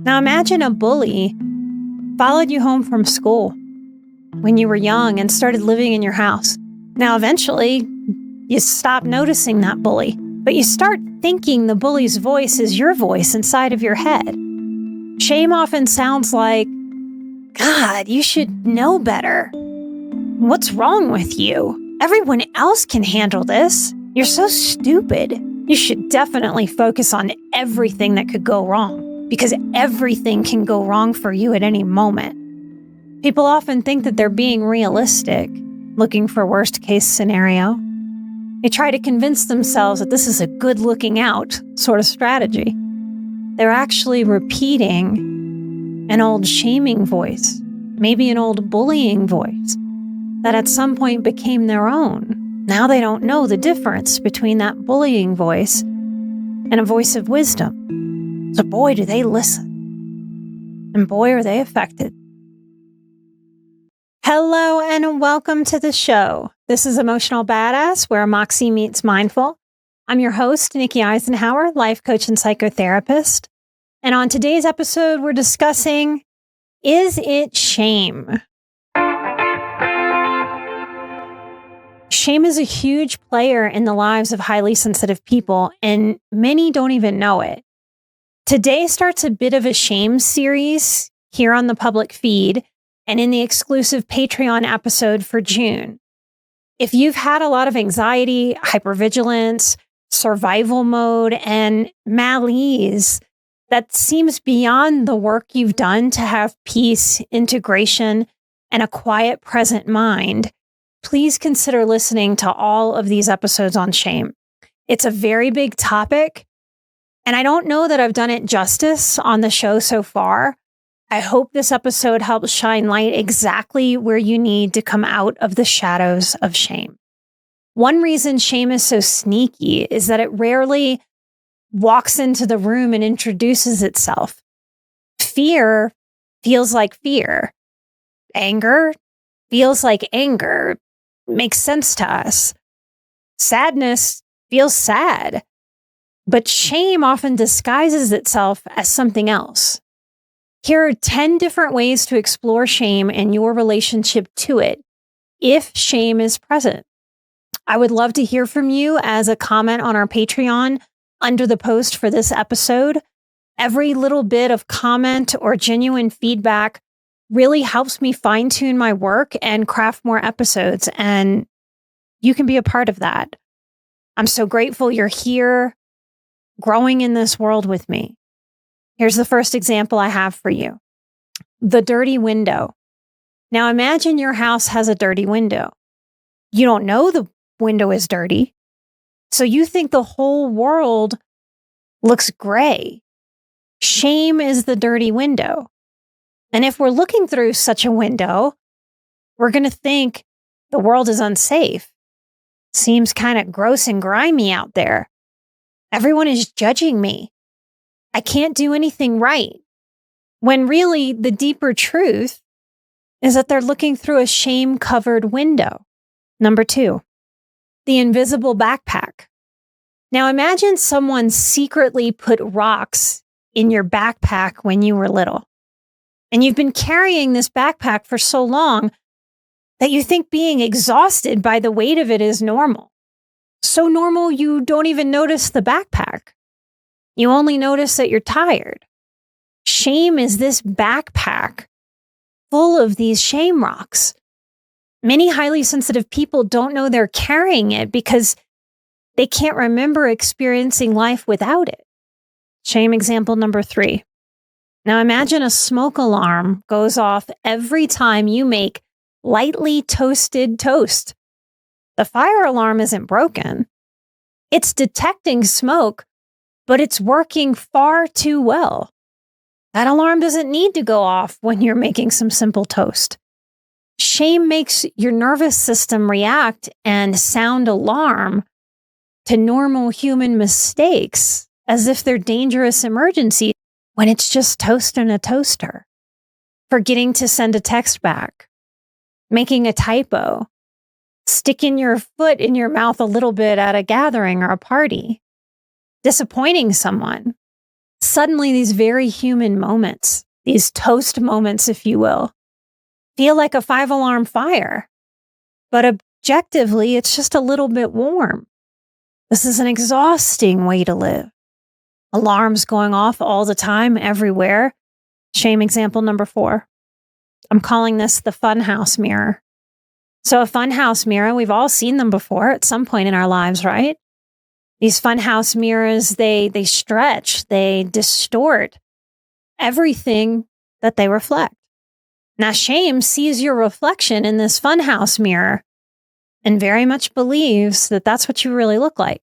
Now imagine a bully followed you home from school when you were young and started living in your house. Now eventually, you stop noticing that bully, but you start thinking the bully's voice is your voice inside of your head. Shame often sounds like, God, you should know better. What's wrong with you? Everyone else can handle this. You're so stupid. You should definitely focus on everything that could go wrong, because everything can go wrong for you at any moment. People often think that they're being realistic, looking for worst case scenario. They try to convince themselves that this is a good looking out sort of strategy. They're actually repeating an old shaming voice, maybe an old bullying voice that at some point became their own. Now they don't know the difference between that bullying voice and a voice of wisdom. So boy, do they listen. And boy, are they affected. Hello and welcome to the show. This is Emotional Badass, where Moxie meets mindful. I'm your host, Nikki Eisenhower, life coach and psychotherapist. And on today's episode, we're discussing, is it shame? Shame is a huge player in the lives of highly sensitive people, and many don't even know it. Today starts a bit of a shame series here on the public feed and in the exclusive Patreon episode for June. If you've had a lot of anxiety, hypervigilance, survival mode, and malaise that seems beyond the work you've done to have peace, integration, and a quiet, present mind, please consider listening to all of these episodes on shame. It's a very big topic, and I don't know that I've done it justice on the show so far. I hope this episode helps shine light exactly where you need to come out of the shadows of shame. One reason shame is so sneaky is that it rarely walks into the room and introduces itself. Fear feels like fear. Anger feels like anger. Makes sense to us. Sadness feels sad. But shame often disguises itself as something else. Here are 10 different ways to explore shame and your relationship to it, if shame is present. I would love to hear from you as a comment on our Patreon under the post for this episode. Every little bit of comment or genuine feedback really helps me fine-tune my work and craft more episodes, and you can be a part of that. I'm so grateful you're here, growing in this world with me. Here's the first example I have for you. The dirty window. Now imagine your house has a dirty window. You don't know the window is dirty, so you think the whole world looks gray. Shame is the dirty window. And if we're looking through such a window, we're going to think the world is unsafe. Seems kind of gross and grimy out there. Everyone is judging me. I can't do anything right. When really the deeper truth is that they're looking through a shame-covered window. Number 2, the invisible backpack. Now imagine someone secretly put rocks in your backpack when you were little. And you've been carrying this backpack for so long that you think being exhausted by the weight of it is normal. So normal you don't even notice the backpack. You only notice that you're tired. Shame is this backpack full of these shame rocks. Many highly sensitive people don't know they're carrying it because they can't remember experiencing life without it. Shame example number 3. Now imagine a smoke alarm goes off every time you make lightly toasted toast. The fire alarm isn't broken. It's detecting smoke, but it's working far too well. That alarm doesn't need to go off when you're making some simple toast. Shame makes your nervous system react and sound alarm to normal human mistakes as if they're dangerous emergencies when it's just toast in a toaster. Forgetting to send a text back, making a typo, sticking your foot in your mouth a little bit at a gathering or a party, disappointing someone, Suddenly, these very human moments, these toast moments, if you will, feel like a 5-alarm fire. But objectively, it's just a little bit warm. This is an exhausting way to live. Alarms going off all the time, everywhere. Shame example number 4. I'm calling this the funhouse mirror. So a funhouse mirror, we've all seen them before at some point in our lives, right? These funhouse mirrors, they stretch, they distort everything that they reflect. Now, shame sees your reflection in this funhouse mirror and very much believes that that's what you really look like.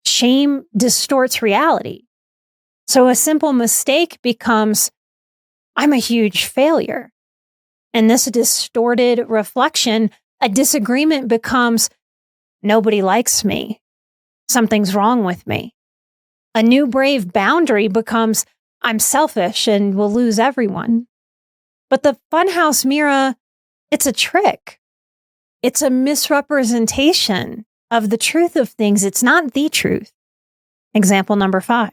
Shame distorts reality. So a simple mistake becomes, I'm a huge failure. And this distorted reflection, a disagreement becomes, nobody likes me. Something's wrong with me. A new brave boundary becomes, I'm selfish and will lose everyone. But the funhouse mirror, it's a trick. It's a misrepresentation of the truth of things. It's not the truth. Example number 5,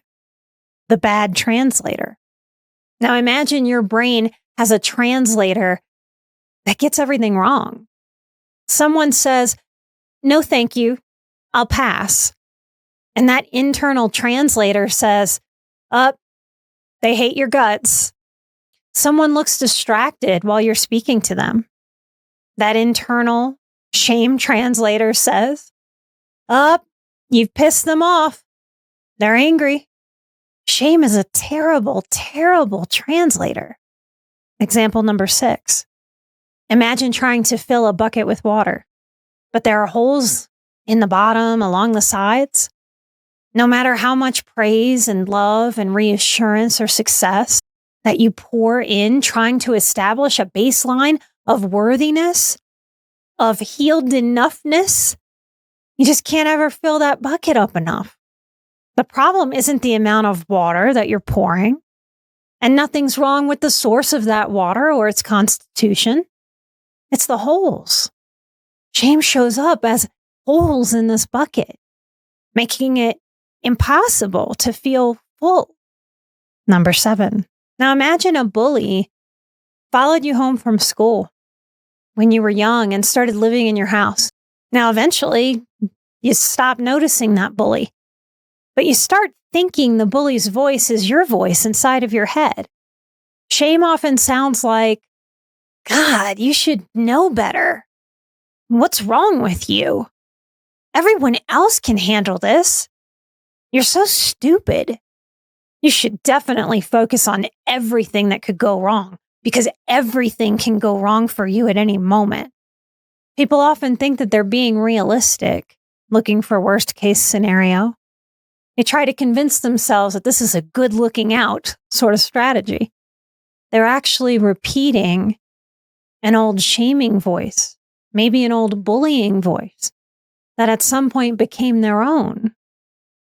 the bad translator. Now imagine your brain has a translator that gets everything wrong. Someone says, no, thank you, I'll pass. And that internal translator says, they hate your guts. Someone looks distracted while you're speaking to them. That internal shame translator says, you've pissed them off. They're angry. Shame is a terrible, terrible translator. Example number 6. Imagine trying to fill a bucket with water, but there are holes in the bottom, along the sides. No matter how much praise and love and reassurance or success that you pour in trying to establish a baseline of worthiness, of healed enoughness, you just can't ever fill that bucket up enough. The problem isn't the amount of water that you're pouring, and nothing's wrong with the source of that water or its constitution. It's the holes. Shame shows up as holes in this bucket, making it impossible to feel full. Number 7. Now imagine a bully followed you home from school when you were young and started living in your house. Now eventually you stop noticing that bully, but you start thinking the bully's voice is your voice inside of your head. Shame often sounds like, God, you should know better. What's wrong with you? Everyone else can handle this. You're so stupid. You should definitely focus on everything that could go wrong, because everything can go wrong for you at any moment. People often think that they're being realistic, looking for worst case scenario. They try to convince themselves that this is a good looking out sort of strategy. They're actually repeating an old shaming voice, maybe an old bullying voice that at some point became their own.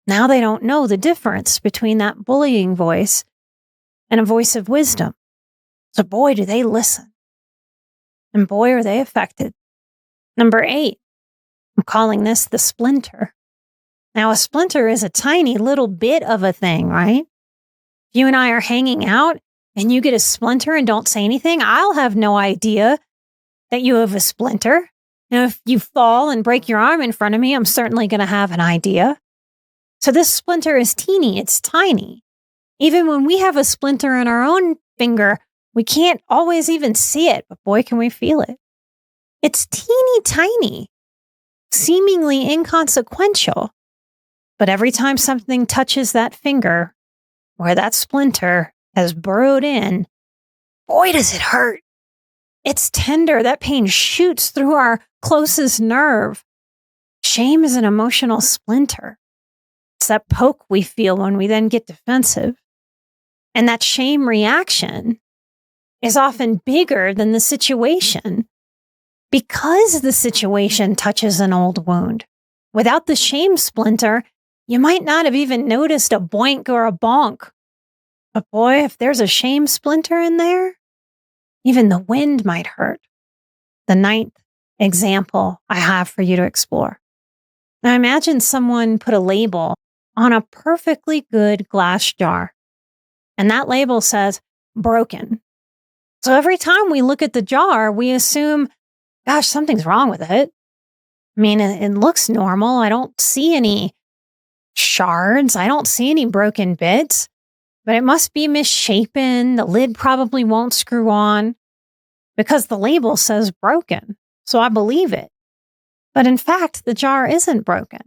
Now they don't know the difference between that bullying voice and a voice of wisdom. So boy, do they listen. And boy, are they affected. Number 8, I'm calling this the splinter. Now, a splinter is a tiny little bit of a thing, right? If you and I are hanging out and you get a splinter and don't say anything, I'll have no idea that you have a splinter. Now, if you fall and break your arm in front of me, I'm certainly going to have an idea. So this splinter is teeny, it's tiny. Even when we have a splinter in our own finger, we can't always even see it, but boy, can we feel it. It's teeny tiny, seemingly inconsequential. But every time something touches that finger where that splinter has burrowed in, boy, does it hurt. It's tender. That pain shoots through our closest nerve. Shame is an emotional splinter. It's that poke we feel when we then get defensive. And that shame reaction is often bigger than the situation because the situation touches an old wound. Without the shame splinter, you might not have even noticed a boink or a bonk. But boy, if there's a shame splinter in there, even the wind might hurt. The 9th example I have for you to explore. Now imagine someone put a label on a perfectly good glass jar. And that label says broken. So every time we look at the jar, we assume, gosh, something's wrong with it. I mean, it looks normal. I don't see any shards. I don't see any broken bits, but it must be misshapen. The lid probably won't screw on because the label says broken. So I believe it. But in fact, the jar isn't broken.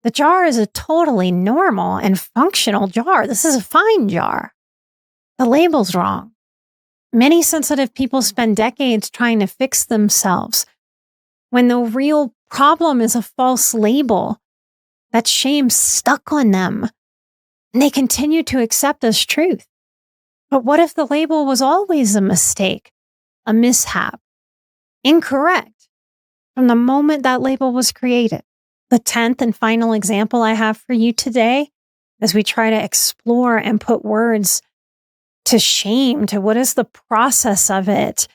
The jar is a totally normal and functional jar. This is a fine jar. The label's wrong. Many sensitive people spend decades trying to fix themselves when the real problem is a false label that shame stuck on them, and they continue to accept as truth. But what if the label was always a mistake, a mishap, incorrect from the moment that label was created? The 10th and final example I have for you today, as we try to explore and put words to shame, to what is the process of it?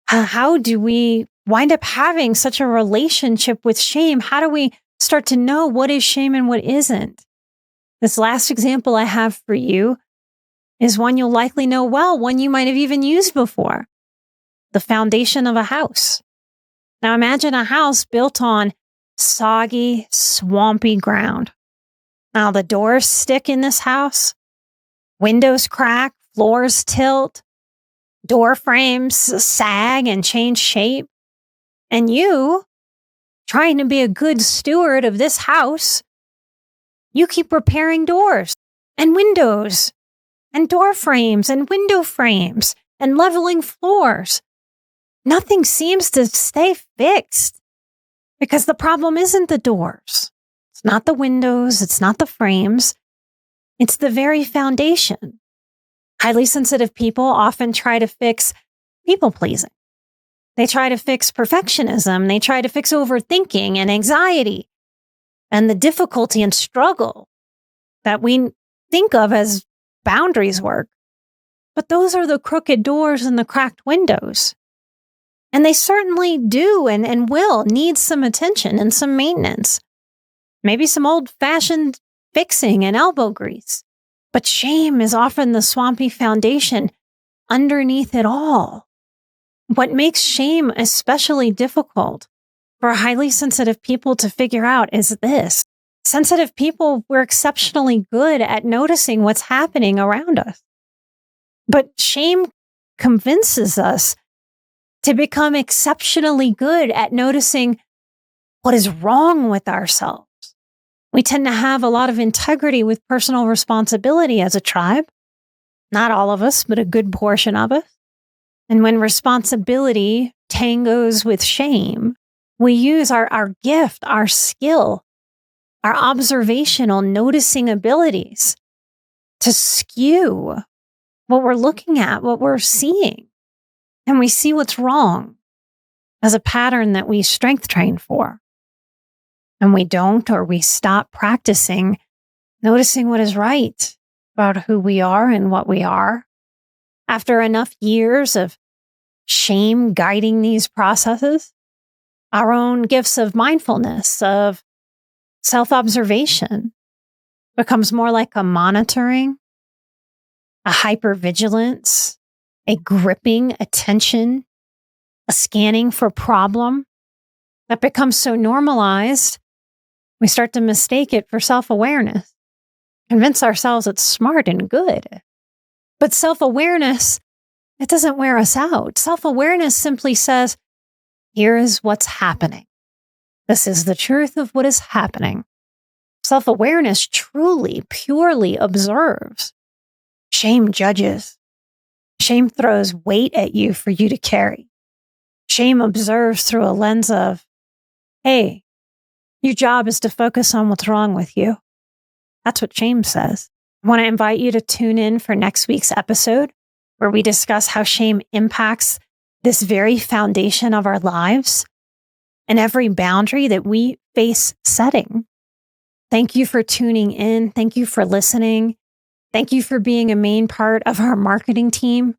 How do we wind up having such a relationship with shame? How do we start to know what is shame and what isn't? This last example I have for you is one you'll likely know well, one you might have even used before. The foundation of a house. Now imagine a house built on soggy, swampy ground. Now the doors stick in this house, windows crack, floors tilt, door frames sag and change shape. And you, trying to be a good steward of this house, you keep repairing doors and windows and door frames and window frames and leveling floors. Nothing seems to stay fixed because the problem isn't the doors. It's not the windows. It's not the frames. It's the very foundation. Highly sensitive people often try to fix people pleasing. They try to fix perfectionism. They try to fix overthinking and anxiety and the difficulty and struggle that we think of as boundaries work. But those are the crooked doors and the cracked windows. And they certainly do and will need some attention and some maintenance. Maybe some old-fashioned fixing and elbow grease. But shame is often the swampy foundation underneath it all. What makes shame especially difficult for highly sensitive people to figure out is this. Sensitive people, we're exceptionally good at noticing what's happening around us. But shame convinces us to become exceptionally good at noticing what is wrong with ourselves. We tend to have a lot of integrity with personal responsibility as a tribe. Not all of us, but a good portion of us. And when responsibility tangos with shame, we use our gift, our skill, our observational noticing abilities to skew what we're looking at, what we're seeing. And we see what's wrong as a pattern that we strength train for. And we don't, or we stop practicing noticing what is right about who we are and what we are. After enough years of shame guiding these processes, our own gifts of mindfulness, of self-observation, becomes more like a monitoring, a hypervigilance, a gripping attention, a scanning for problem that becomes so normalized, we start to mistake it for self-awareness, convince ourselves it's smart and good. But self-awareness, it doesn't wear us out. Self-awareness simply says, here is what's happening. This is the truth of what is happening. Self-awareness truly, purely observes. Shame judges. Shame throws weight at you for you to carry. Shame observes through a lens of, hey, your job is to focus on what's wrong with you. That's what shame says. I want to invite you to tune in for next week's episode, where we discuss how shame impacts this very foundation of our lives and every boundary that we face setting. Thank you for tuning in. Thank you for listening. Thank you for being a main part of our marketing team.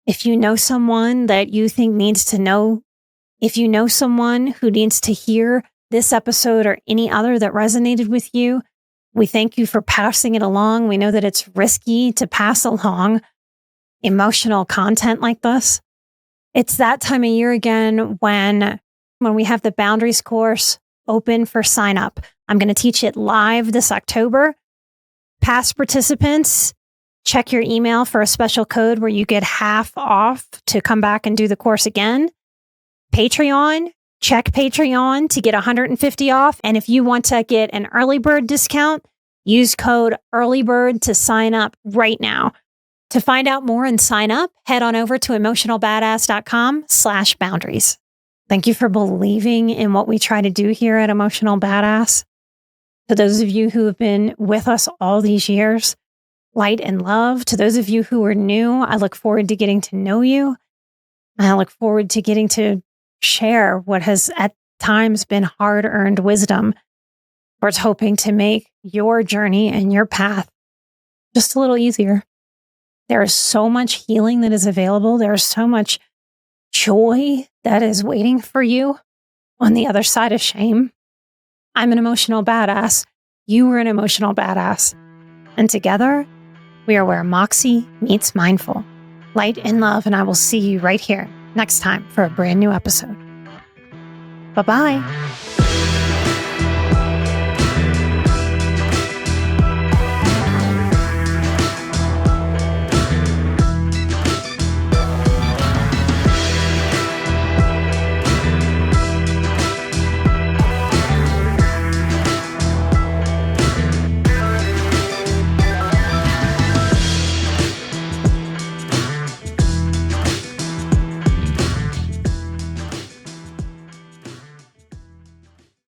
If you know someone that you think needs to know, if you know someone who needs to hear this episode or any other that resonated with you, We thank you for passing it along. We know that it's risky to pass along emotional content like this. It's that time of year again when we have the Boundaries course open for sign up. I'm going to teach it live this October. Past participants, check your email for a special code where you get half off to come back and do the course again. Patreon, check Patreon to get $150 off. And if you want to get an early bird discount, use code EARLYBIRD to sign up right now. To find out more and sign up, head on over to emotionalbadass.com/boundaries. Thank you for believing in what we try to do here at Emotional Badass. To those of you who have been with us all these years, light and love. To those of you who are new, I look forward to getting to know you. I look forward to getting to share what has at times been hard-earned wisdom. We're hoping to make your journey and your path just a little easier. There is so much healing that is available. There is so much joy that is waiting for you on the other side of shame. I'm an emotional badass. You are an emotional badass. And together, we are where Moxie meets mindful. Light and love, and I will see you right here next time for a brand new episode. Bye-bye.